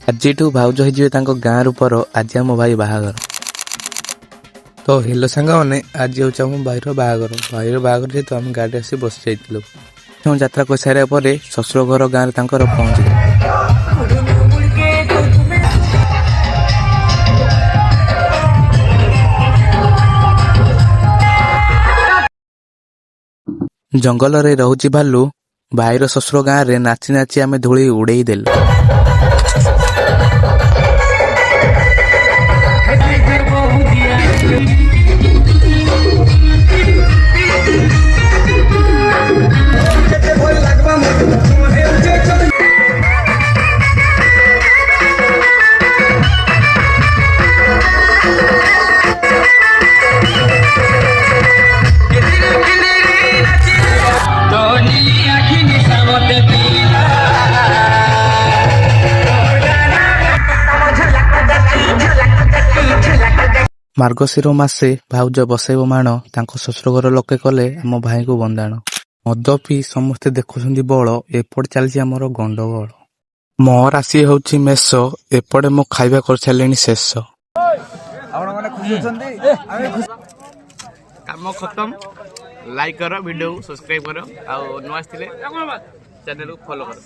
ଆଜିଠୁ ଭାଉଜ ହେଇଯିବେ ତାଙ୍କ ଗାଁରୁ ପର। ଆଜି ଆମ ଭାଇ ବାହାଘର। ତ ହେଲୋ ସାଙ୍ଗମାନେ, ଆଜି ହେଉଛି ଆମ ଭାଇର ବାହାଘର। ଯେହେତୁ ଆମେ ଗାଡ଼ି ଆସି ବସି ଯାଇଥିଲୁ। ଯାତ୍ରା କରିସାରିବା ପରେ ଶ୍ୱଶୁର ଘର ଗାଁରେ ତାଙ୍କର ପହଞ୍ଚିଲୁ। ଜଙ୍ଗଲରେ ରହୁଛି ଭାଲୁ। ଭାଇର ଶ୍ୱଶୁର ଗାଁରେ ନାଚି ନାଚି ଆମେ ଧୂଳି ଉଡ଼େଇ ଦେଲୁ। ମାର୍ଗଶିର ମାସେ ଭାଉଜ ବସେଇବ ମାଣ। ତାଙ୍କ ଶ୍ୱଶୁର ଘର ଲୋକେ କଲେ ଆମ ଭାଇଙ୍କୁ ବନ୍ଦାଣ। ମଦ ପିଇ ସମସ୍ତେ ଦେଖୁଛନ୍ତି ବଳ, ଏପଟେ ଚାଲିଛି ଆମର ଗଣ୍ଡଗୋଳ। ମୋ ରାଶି ହେଉଛି ମେଷ, ଏପଟେ ମୁଁ ଖାଇବା କରିସାରିଲେଣି ଶେଷ। କାମ ଖତମ। ଲାଇକ୍ କର, ଭିଡ଼ିଓକୁ ସବସ୍କ୍ରାଇବ କର, ଆଉ ନୂଆ ଆସିଥିଲେ ଚ୍ୟାନେଲକୁ ଫଲୋ କର।